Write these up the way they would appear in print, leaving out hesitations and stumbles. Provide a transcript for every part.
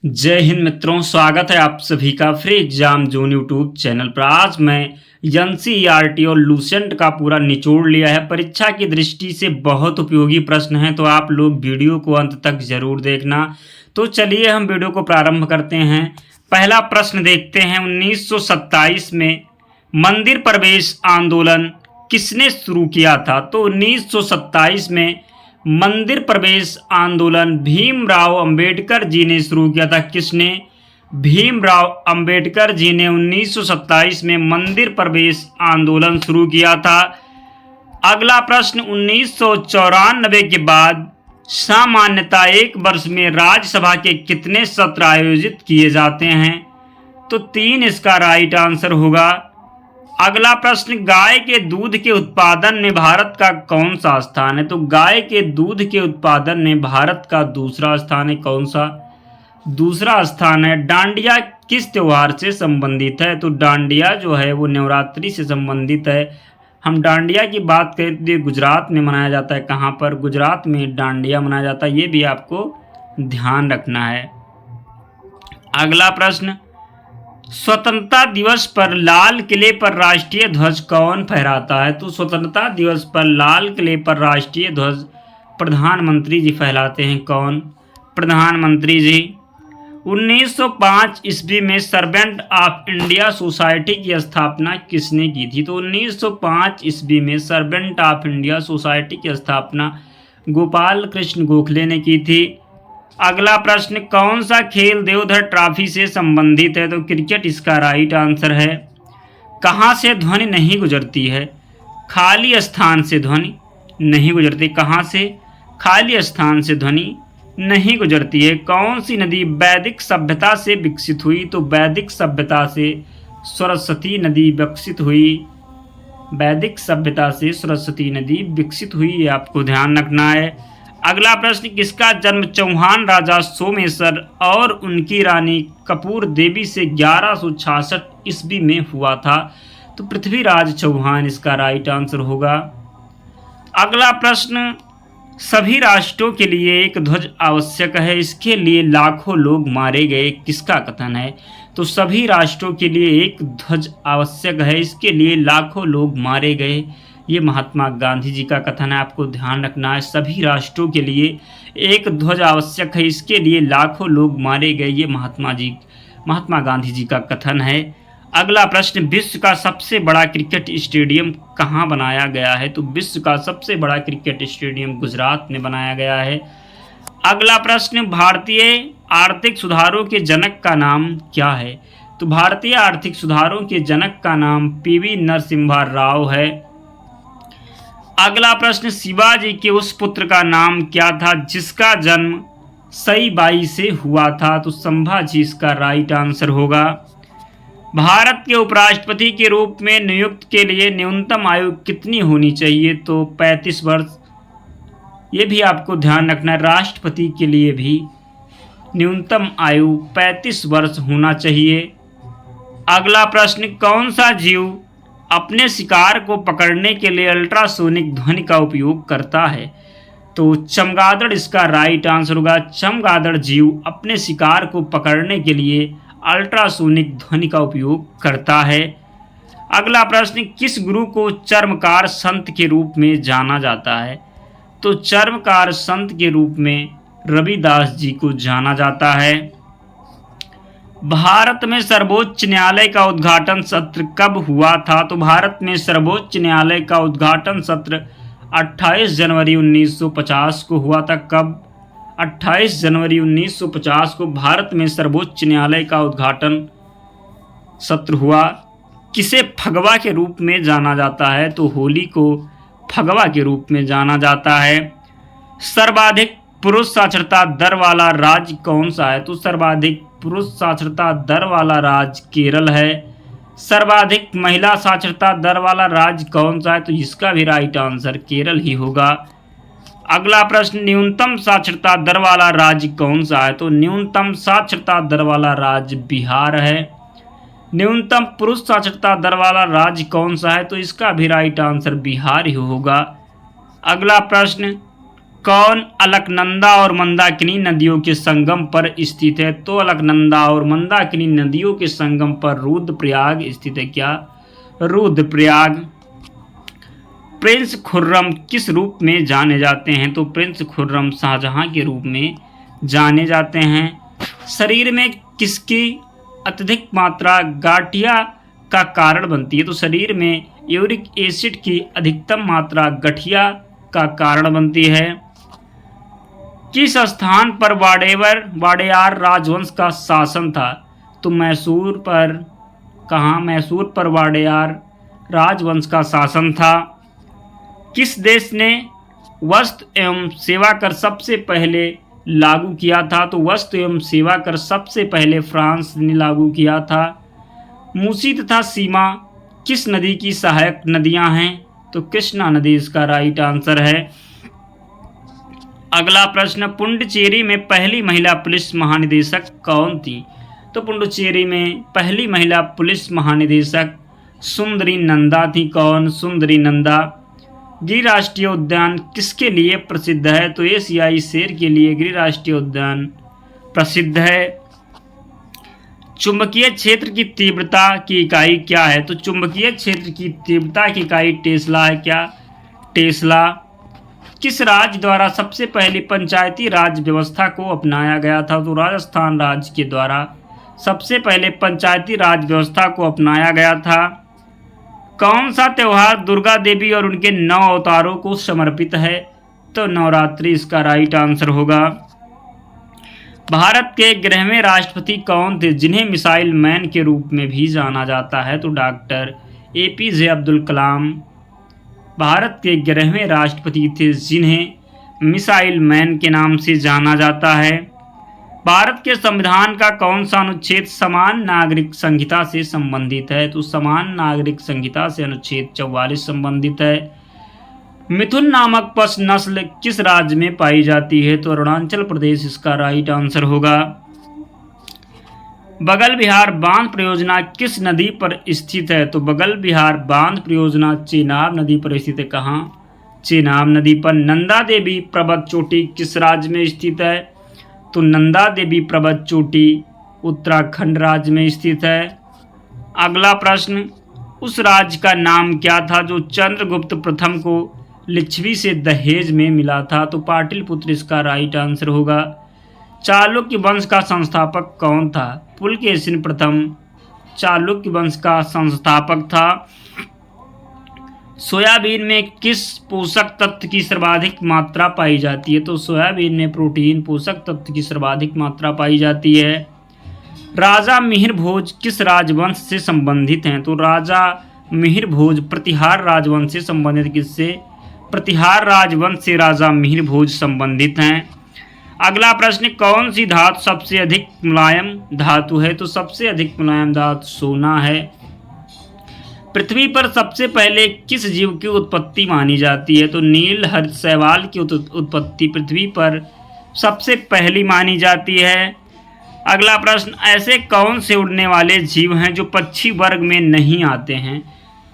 जय हिंद मित्रों, स्वागत है आप सभी का free exam zone YouTube channel पर। आज मैं एनसीईआरटी और लूसेंट का पूरा निचोड़ लिया है। परीक्षा की दृष्टि से बहुत उपयोगी प्रश्न हैं, तो आप लोग वीडियो को अंत तक जरूर देखना। तो चलिए हम वीडियो को प्रारंभ करते हैं। पहला प्रश्न देखते हैं। 1927 में मंदिर प्रवेश आंदोलन किसने शुरू किया था? तो 1927 में मंदिर प्रवेश आंदोलन भीमराव अंबेडकर जी ने शुरू किया था। किसने? भीमराव अंबेडकर जी ने 1927 में मंदिर प्रवेश आंदोलन शुरू किया था। अगला प्रश्न, 1994 के बाद सामान्यतः एक वर्ष में राज्यसभा के कितने सत्र आयोजित किए जाते हैं? तो 3 इसका राइट आंसर होगा। अगला प्रश्न, गाय के दूध के उत्पादन में भारत का कौन सा स्थान है? तो गाय के दूध के उत्पादन में भारत का दूसरा स्थान है। कौन सा दूसरा स्थान है? डांडिया किस त्योहार से संबंधित है? तो डांडिया जो है वो नवरात्रि से संबंधित है। हम डांडिया की बात करें तो ये गुजरात में मनाया जाता है। कहाँ पर? गुजरात में डांडिया मनाया जाता है, ये भी आपको ध्यान रखना है। अगला प्रश्न, स्वतंत्रता दिवस पर लाल किले पर राष्ट्रीय ध्वज कौन फहराता है? तो स्वतंत्रता दिवस पर लाल किले पर राष्ट्रीय ध्वज प्रधानमंत्री जी फहराते हैं। कौन? प्रधानमंत्री जी। 1905 ईस्वी में सर्वेंट ऑफ इंडिया सोसाइटी की स्थापना किसने की थी? तो 1905 ईस्वी में सर्वेंट ऑफ इंडिया सोसाइटी की स्थापना गोपाल कृष्ण गोखले ने की थी। अगला प्रश्न, कौन सा खेल देवधर ट्रॉफी से संबंधित है? तो क्रिकेट इसका राइट आंसर है। कहाँ से ध्वनि नहीं गुजरती है? खाली स्थान से ध्वनि नहीं गुजरती। कहाँ से? खाली स्थान से ध्वनि नहीं गुजरती है। कौन सी नदी वैदिक सभ्यता से विकसित हुई? तो वैदिक सभ्यता से सरस्वती नदी विकसित हुई। वैदिक सभ्यता से सरस्वती नदी विकसित हुई, ये आपको ध्यान रखना है। अगला प्रश्न, किसका जन्म चौहान राजा सोमेश्वर और उनकी रानी कपूर देवी से 1166 ईस्वी में हुआ था? तो पृथ्वीराज चौहान इसका राइट आंसर होगा। अगला प्रश्न, सभी राष्ट्रों के लिए एक ध्वज आवश्यक है, इसके लिए लाखों लोग मारे गए, किसका कथन है? तो सभी राष्ट्रों के लिए एक ध्वज आवश्यक है, इसके लिए लाखों लोग मारे गए, ये महात्मा गांधी जी का कथन है। आपको ध्यान रखना है, सभी राष्ट्रों के लिए एक ध्वज आवश्यक है, इसके लिए लाखों लोग मारे गए, ये महात्मा गांधी जी का कथन है। अगला प्रश्न, विश्व का सबसे बड़ा क्रिकेट स्टेडियम कहाँ बनाया गया है? तो विश्व का सबसे बड़ा क्रिकेट स्टेडियम गुजरात में बनाया गया है। अगला प्रश्न, भारतीय आर्थिक सुधारों के जनक का नाम क्या है? तो भारतीय आर्थिक सुधारों के जनक का नाम पीवी नरसिम्हा राव है। अगला प्रश्न, शिवाजी के उस पुत्र का नाम क्या था जिसका जन्म सईबाई से हुआ था? तो संभाजी इसका राइट आंसर होगा। भारत के उपराष्ट्रपति के रूप में नियुक्त के लिए न्यूनतम आयु कितनी होनी चाहिए? तो 35 वर्ष, ये भी आपको ध्यान रखना है। राष्ट्रपति के लिए भी न्यूनतम आयु 35 वर्ष होना चाहिए। अगला प्रश्न, कौन सा जीव अपने शिकार को पकड़ने के लिए अल्ट्रासोनिक ध्वनि का उपयोग करता है? तो चमगादड़ इसका राइट आंसर होगा। चमगादड़ जीव अपने शिकार को पकड़ने के लिए अल्ट्रासोनिक ध्वनि का उपयोग करता है। अगला प्रश्न, किस गुरु को चर्मकार संत के रूप में जाना जाता है? तो चर्मकार संत के रूप में रविदास जी को जाना जाता है। भारत में सर्वोच्च न्यायालय का उद्घाटन सत्र कब हुआ था? तो भारत में सर्वोच्च न्यायालय का उद्घाटन सत्र 28 जनवरी 1950 को हुआ था। कब? 28 जनवरी 1950 को भारत में सर्वोच्च न्यायालय का उद्घाटन सत्र हुआ। किसे फगवा के रूप में जाना जाता है? तो होली को फगवा के रूप में जाना जाता है। सर्वाधिक पुरुष साक्षरता दर वाला राज्य कौन सा है? तो सर्वाधिक पुरुष साक्षरता दर वाला राज्य केरल है। सर्वाधिक महिला साक्षरता दर वाला राज्य कौन सा है? तो इसका भी राइट आंसर केरल ही होगा। अगला प्रश्न, न्यूनतम साक्षरता दर वाला राज्य कौन सा है? तो न्यूनतम साक्षरता दर वाला राज्य बिहार है। न्यूनतम पुरुष साक्षरता दर वाला राज्य कौन सा है? तो इसका भी राइट आंसर बिहार ही होगा। अगला प्रश्न, कौन अलकनंदा और मंदाकिनी नदियों के संगम पर स्थित है? तो अलकनंदा और मंदाकिनी नदियों के संगम पर रुद्रप्रयाग स्थित है। क्या? रुद्रप्रयाग। प्रिंस खुर्रम किस रूप में जाने जाते हैं? तो प्रिंस खुर्रम शाहजहां के रूप में जाने जाते हैं। शरीर में किसकी अत्यधिक मात्रा गठिया का कारण बनती है? तो शरीर में यूरिक एसिड की अधिकतम मात्रा गठिया का कारण बनती है। किस स्थान पर वाडेयार राजवंश का शासन था? तो मैसूर पर। कहाँ? मैसूर पर वाडेयार राजवंश का शासन था। किस देश ने वस्तु एवं सेवा कर सबसे पहले लागू किया था? तो वस्तु एवं सेवा कर सबसे पहले फ्रांस ने लागू किया था। मूसी तथा सीमा किस नदी की सहायक नदियां हैं? तो कृष्णा नदी इसका राइट आंसर है। अगला प्रश्न, पुडुचेरी में पहली महिला पुलिस महानिदेशक कौन थी? तो पुडुचेरी में पहली महिला पुलिस महानिदेशक सुंदरी नंदा थी। कौन? सुंदरी नंदा। गिर राष्ट्रीय उद्यान किसके लिए प्रसिद्ध है? तो एशियाई शेर के लिए गिर राष्ट्रीय उद्यान प्रसिद्ध है। चुंबकीय क्षेत्र की तीव्रता की इकाई क्या है? तो चुंबकीय क्षेत्र की तीव्रता की इकाई टेस्ला है। क्या? टेस्ला। किस राज्य द्वारा सबसे पहली पंचायती राज व्यवस्था को अपनाया गया था? तो राजस्थान राज्य के द्वारा सबसे पहले पंचायती राज व्यवस्था को अपनाया गया था। कौन सा त्यौहार दुर्गा देवी और उनके 9 अवतारों को समर्पित है? तो नवरात्रि इसका राइट आंसर होगा। भारत के 11वें राष्ट्रपति कौन थे जिन्हें मिसाइल मैन के रूप में भी जाना जाता है? तो डॉक्टर APJ अब्दुल कलाम भारत के 11वें राष्ट्रपति थे जिन्हें मिसाइल मैन के नाम से जाना जाता है। भारत के संविधान का कौन सा अनुच्छेद समान नागरिक संहिता से संबंधित है? तो समान नागरिक संहिता से अनुच्छेद 44 संबंधित है। मिथुन नामक पशु नस्ल किस राज्य में पाई जाती है? तो अरुणाचल प्रदेश इसका राइट आंसर होगा। बगल बिहार बांध परियोजना किस नदी पर स्थित है? तो बगल बिहार बांध परियोजना चेनाब नदी पर स्थित है। कहाँ? चेनाब नदी पर। नंदा देवी पर्वत चोटी किस राज्य में स्थित है? तो नंदा देवी पर्वत चोटी उत्तराखंड राज्य में स्थित है। अगला प्रश्न, उस राज्य का नाम क्या था जो चंद्रगुप्त प्रथम को लिच्छवी से दहेज में मिला था? तो पाटलिपुत्र इसका राइट आंसर होगा। चालुक्य वंश का संस्थापक कौन था? पुलकेशिन प्रथम चालुक्य वंश का संस्थापक था। सोयाबीन में किस पोषक तत्व की सर्वाधिक मात्रा पाई जाती है? तो सोयाबीन में प्रोटीन पोषक तत्व की सर्वाधिक मात्रा पाई जाती है। राजा मिहिर भोज किस राजवंश से संबंधित हैं? तो राजा मिहिर भोज प्रतिहार राजवंश से संबंधित। किससे? प्रतिहार राजवंश से राजा मिहिर भोज संबंधित हैं। अगला प्रश्न, कौन सी धातु सबसे अधिक मुलायम धातु है? तो सबसे अधिक मुलायम धातु सोना है। पृथ्वी पर सबसे पहले किस जीव की उत्पत्ति मानी जाती है? तो नील हरित शैवाल की उत्पत्ति पृथ्वी पर सबसे पहली मानी जाती है। अगला प्रश्न, ऐसे कौन से उड़ने वाले जीव हैं जो पक्षी वर्ग में नहीं आते हैं?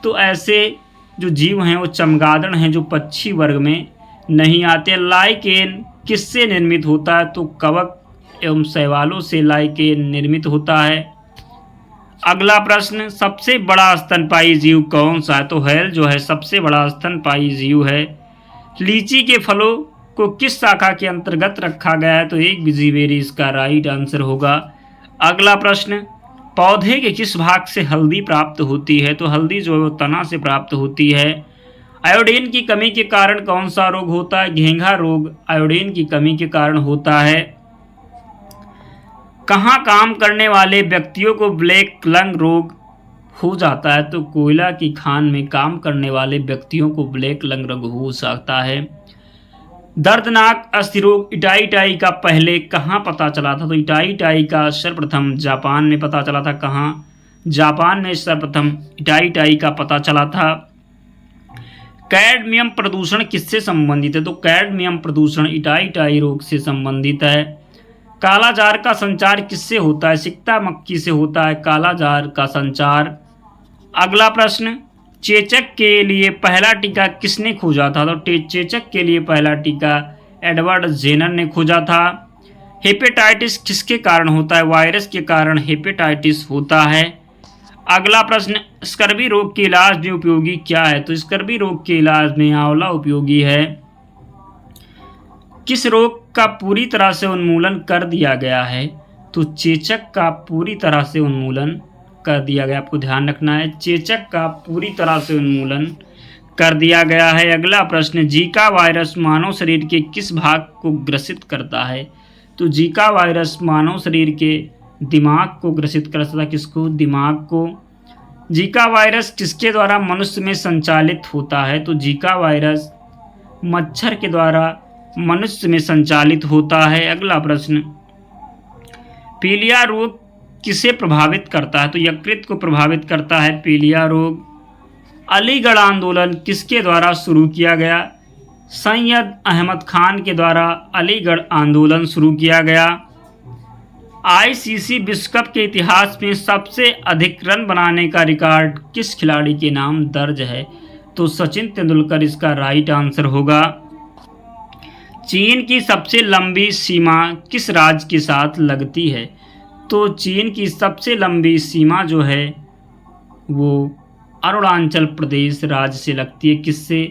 तो ऐसे जो जीव हैं वो चमगादड़ हैं जो पक्षी वर्ग में नहीं आते। लाइकेन किससे निर्मित होता है? तो कवक एवं शैवालों से लाइकेन निर्मित होता है। अगला प्रश्न, सबसे बड़ा स्तनपायी जीव कौन सा है? तो व्हेल जो है सबसे बड़ा स्तनपायी जीव है। लीची के फलों को किस शाखा के अंतर्गत रखा गया है? तो एक बिजीबेरी इसका राइट आंसर होगा। अगला प्रश्न, पौधे के किस भाग से हल्दी प्राप्त होती है? तो हल्दी जो है वो तना से प्राप्त होती है। आयोडीन की कमी के कारण कौन सा रोग होता है? घेंघा रोग आयोडीन की कमी के कारण होता है। कहाँ काम करने वाले व्यक्तियों को ब्लैक लंग रोग हो जाता है? तो कोयला की खान में काम करने वाले व्यक्तियों को ब्लैक लंग रोग हो सकता है। दर्दनाक अस्थि रोग इटाई का पहले कहाँ पता चला था? तो इटाई का सर्वप्रथम जापान में पता चला था। कहाँ? जापान में सर्वप्रथम इटाई का पता चला था। कैडमियम प्रदूषण किससे संबंधित है? तो कैडमियम प्रदूषण इटाई रोग से संबंधित है। कालाजार का संचार किससे होता है? सिकता मक्खी से होता है कालाजार का संचार। अगला प्रश्न, चेचक के लिए पहला टीका किसने खोजा था? तो चेचक के लिए पहला टीका एडवर्ड जेनर ने खोजा था। हेपेटाइटिस किसके कारण होता है? वायरस के कारण हेपेटाइटिस होता है। अगला प्रश्न, स्कर्वी रोग के इलाज में उपयोगी क्या है? तो स्कर्वी रोग के इलाज में आंवला उपयोगी है। किस रोग का पूरी तरह से उन्मूलन कर दिया गया है? तो चेचक का पूरी तरह से उन्मूलन कर दिया गया। आपको ध्यान रखना है, चेचक का पूरी तरह से उन्मूलन कर दिया गया है। अगला प्रश्न, जीका वायरस मानव शरीर के किस भाग को ग्रसित करता है? तो जीका वायरस मानव शरीर के दिमाग को ग्रसित करता है। किसको? दिमाग को। जीका वायरस किसके द्वारा मनुष्य में संचालित होता है? तो जीका वायरस मच्छर के द्वारा मनुष्य में संचालित होता है। अगला प्रश्न, पीलिया रोग किसे प्रभावित करता है? तो यकृत को प्रभावित करता है पीलिया रोग। अलीगढ़ आंदोलन किसके द्वारा शुरू किया गया? सैयद अहमद खान के द्वारा अलीगढ़ आंदोलन शुरू किया गया। आईसीसी विश्व कप के इतिहास में सबसे अधिक रन बनाने का रिकॉर्ड किस खिलाड़ी के नाम दर्ज है? तो सचिन तेंदुलकर इसका राइट आंसर होगा। चीन की सबसे लंबी सीमा किस राज्य के साथ लगती है? तो चीन की सबसे लंबी सीमा जो है वो अरुणाचल प्रदेश राज्य से लगती है। किससे?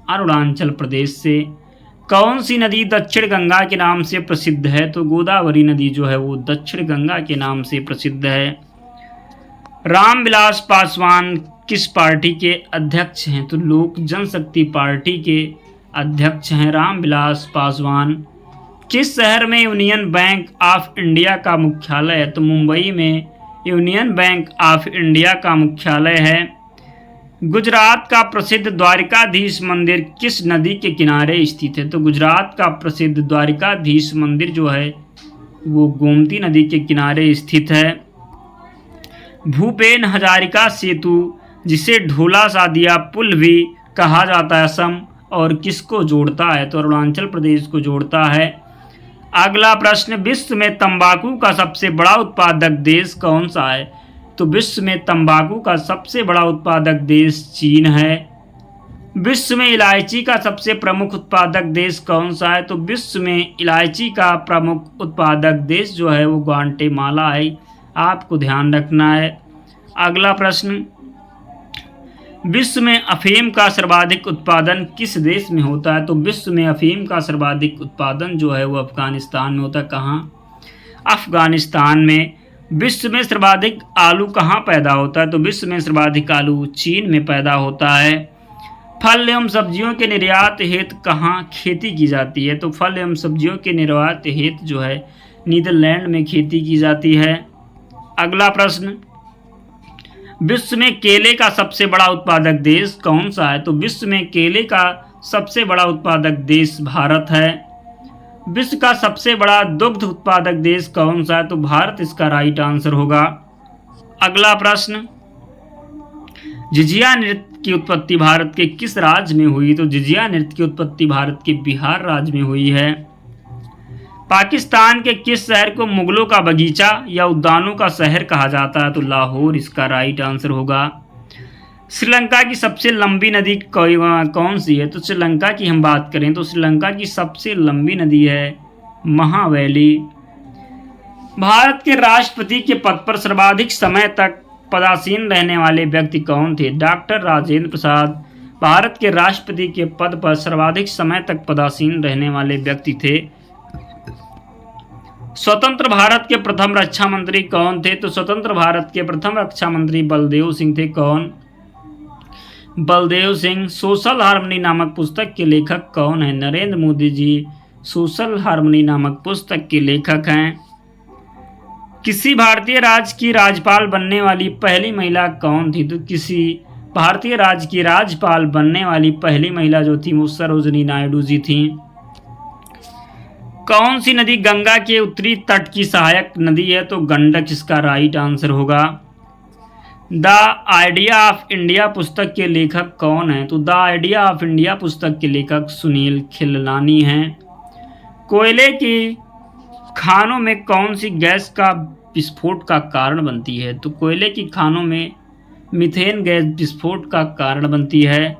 अरुणाचल प्रदेश से। कौन सी नदी दक्षिण गंगा के नाम से प्रसिद्ध है? तो गोदावरी नदी जो है वो दक्षिण गंगा के नाम से प्रसिद्ध है। रामविलास पासवान किस पार्टी के अध्यक्ष हैं? तो लोक जनशक्ति पार्टी के अध्यक्ष हैं रामविलास पासवान। किस शहर में यूनियन बैंक ऑफ इंडिया का मुख्यालय है? तो मुंबई में यूनियन बैंक ऑफ इंडिया का मुख्यालय है। गुजरात का प्रसिद्ध द्वारिकाधीश मंदिर किस नदी के किनारे स्थित है? तो गुजरात का प्रसिद्ध द्वारिकाधीश मंदिर जो है वो गोमती नदी के किनारे स्थित है। भूपेन हजारिका सेतु जिसे ढोला सादिया पुल भी कहा जाता है असम और किसको जोड़ता है? तो अरुणाचल प्रदेश को जोड़ता है। अगला प्रश्न, विश्व में तंबाकू का सबसे बड़ा उत्पादक देश कौन सा है? तो विश्व में तंबाकू का सबसे बड़ा उत्पादक देश चीन है। विश्व में इलायची का सबसे प्रमुख उत्पादक देश कौन सा है? तो विश्व में इलायची का प्रमुख उत्पादक देश जो है वो ग्वाटेमाला है। आपको ध्यान रखना है। अगला प्रश्न, विश्व में अफीम का सर्वाधिक उत्पादन किस देश में होता है? तो विश्व में अफीम का सर्वाधिक उत्पादन जो है वो अफगानिस्तान में होता है। कहाँ? अफगानिस्तान में। विश्व में सर्वाधिक आलू कहाँ पैदा होता है? तो विश्व में सर्वाधिक आलू चीन में पैदा होता है। फल एवं सब्जियों के निर्यात हेतु कहाँ खेती की जाती है? तो फल एवं सब्जियों के निर्यात हेतु जो है नीदरलैंड में खेती की जाती है। अगला प्रश्न, विश्व में केले का सबसे बड़ा उत्पादक देश कौन सा है? तो विश्व में केले का सबसे बड़ा उत्पादक देश भारत है। विश्व का सबसे बड़ा दुग्ध उत्पादक देश कौन सा है? तो भारत इसका राइट आंसर होगा। अगला प्रश्न, झिझिया नृत्य की उत्पत्ति भारत के किस राज्य में हुई? तो झिझिया नृत्य की उत्पत्ति भारत के बिहार राज्य में हुई है। पाकिस्तान के किस शहर को मुगलों का बगीचा या उद्यानों का शहर कहा जाता है? तो लाहौर इसका राइट आंसर होगा। श्रीलंका की सबसे लंबी नदी कौन सी है? तो श्रीलंका की हम बात करें तो श्रीलंका की सबसे लंबी नदी है महावैली। भारत के राष्ट्रपति के पद पर सर्वाधिक समय तक पदासीन रहने वाले व्यक्ति कौन थे? डॉक्टर राजेंद्र प्रसाद भारत के राष्ट्रपति के पद पर सर्वाधिक समय तक पदासीन रहने वाले व्यक्ति थे। स्वतंत्र भारत के प्रथम रक्षा मंत्री कौन थे? तो स्वतंत्र भारत के प्रथम रक्षा मंत्री बलदेव सिंह थे। कौन? बलदेव सिंह। सोशल हार्मनी नामक पुस्तक के लेखक कौन है? नरेंद्र मोदी जी सोशल हार्मनी नामक पुस्तक के लेखक हैं। किसी भारतीय राज्य की राज्यपाल बनने वाली पहली महिला कौन थी? तो किसी भारतीय राज्य की राज्यपाल बनने वाली पहली महिला जो थी वो सरोजिनी नायडू जी थी। कौन सी नदी गंगा के उत्तरी तट की सहायक नदी है? तो गंडक इसका राइट आंसर होगा। द आइडिया ऑफ इंडिया पुस्तक के लेखक कौन हैं? तो द आइडिया ऑफ इंडिया पुस्तक के लेखक सुनील खिलनानी हैं। कोयले की खानों में कौन सी गैस का विस्फोट का कारण बनती है? तो कोयले की खानों में मीथेन गैस विस्फोट का कारण बनती है।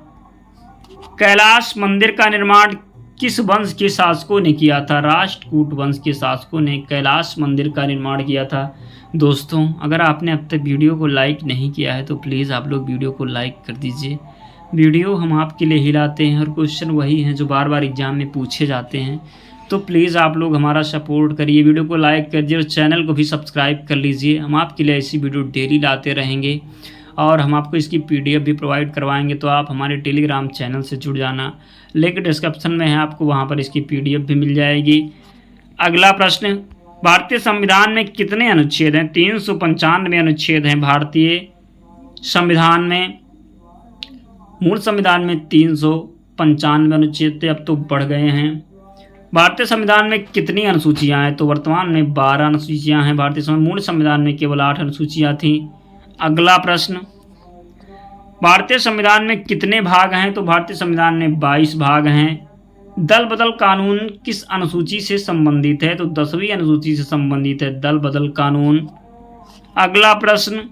कैलाश मंदिर का निर्माण किस वंश के शासकों ने किया था? राष्ट्रकूट वंश के शासकों ने कैलाश मंदिर का निर्माण किया था। दोस्तों, अगर आपने अब तक वीडियो को लाइक नहीं किया है तो प्लीज़ आप लोग वीडियो को लाइक कर दीजिए। वीडियो हम आपके लिए ही लाते हैं और क्वेश्चन वही हैं जो बार बार एग्जाम में पूछे जाते हैं, तो प्लीज़ आप लोग हमारा सपोर्ट करिए, वीडियो को लाइक कर दीजिए और चैनल को भी सब्सक्राइब कर लीजिए। हम आपके लिए ऐसी वीडियो डेली लाते रहेंगे और हम आपको इसकी PDF भी प्रोवाइड करवाएंगे, तो आप हमारे टेलीग्राम चैनल से जुड़ जाना। लिंक डिस्क्रिप्शन में है, आपको वहाँ पर इसकी PDF भी मिल जाएगी। अगला प्रश्न, भारतीय संविधान में कितने अनुच्छेद हैं? 395 अनुच्छेद हैं भारतीय संविधान में। मूल संविधान में 395 अनुच्छेद थे, अब तो बढ़ गए हैं। भारतीय संविधान में कितनी अनुसूचियां हैं? तो वर्तमान में 12 अनुसूचियां हैं भारतीय मूल संविधान में केवल 8 अनुसूचियां थीं। अगला प्रश्न, भारतीय संविधान में कितने भाग हैं? तो भारतीय संविधान में 22 भाग हैं। दल बदल कानून किस अनुसूची से संबंधित है? तो 10वीं अनुसूची से संबंधित है दल बदल कानून। अगला प्रश्न,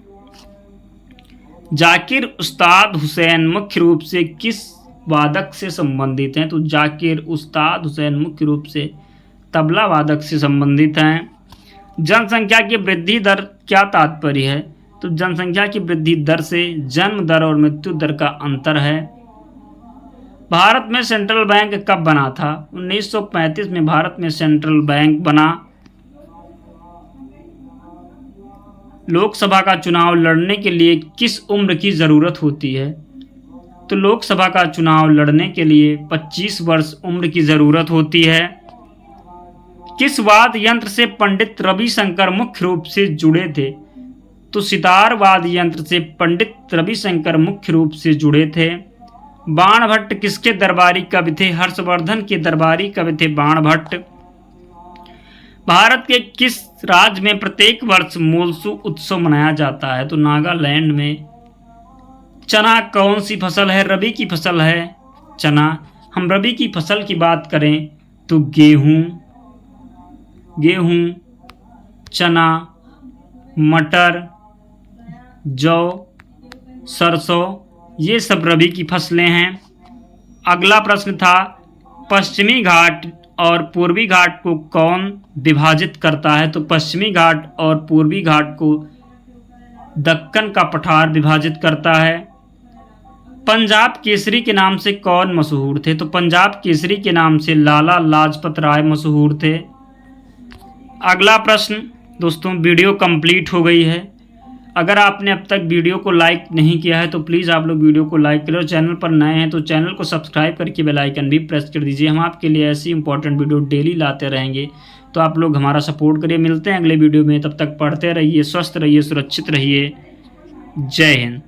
जाकिर उस्ताद हुसैन मुख्य रूप से किस वादक से संबंधित हैं? तो जाकिर उस्ताद हुसैन मुख्य रूप से तबला वादक से संबंधित हैं। जनसंख्या की वृद्धि दर क्या तात्पर्य है? तो जनसंख्या की वृद्धि दर से जन्म दर और मृत्यु दर का अंतर है। भारत में सेंट्रल बैंक कब बना था? 1935 में भारत में सेंट्रल बैंक बना। लोकसभा का चुनाव लड़ने के लिए किस उम्र की ज़रूरत होती है? तो लोकसभा का चुनाव लड़ने के लिए 25 वर्ष उम्र की ज़रूरत होती है। किस वाद्य यंत्र से पंडित रविशंकर मुख्य रूप से जुड़े थे? तो सितार वाद्य यंत्र से पंडित रविशंकर मुख्य रूप से जुड़े थे। बाणभट्ट किसके दरबारी कवि थे? हर्षवर्धन के दरबारी कवि थे बाणभट्ट। भारत के किस राज्य में प्रत्येक वर्ष मोलसू उत्सव मनाया जाता है? तो नागालैंड में। चना कौन सी फसल है? रबी की फसल है चना। हम रबी की फसल की बात करें तो गेहूं, चना, मटर, जौ, सरसों, ये सब रबी की फसलें हैं। अगला प्रश्न था, पश्चिमी घाट और पूर्वी घाट को कौन विभाजित करता है? तो पश्चिमी घाट और पूर्वी घाट को दक्कन का पठार विभाजित करता है। पंजाब केसरी के नाम से कौन मशहूर थे? तो पंजाब केसरी के नाम से लाला लाजपत राय मशहूर थे। अगला प्रश्न, दोस्तों वीडियो कंप्लीट हो गई है। अगर आपने अब तक वीडियो को लाइक नहीं किया है तो प्लीज़ आप लोग वीडियो को लाइक करें और चैनल पर नए हैं तो चैनल को सब्सक्राइब करके बेल आइकन भी प्रेस कर दीजिए। हम आपके लिए ऐसी इंपॉर्टेंट वीडियो डेली लाते रहेंगे, तो आप लोग हमारा सपोर्ट करिए। मिलते हैं अगले वीडियो में, तब तक पढ़ते रहिए, स्वस्थ रहिए, सुरक्षित रहिए। जय हिंद।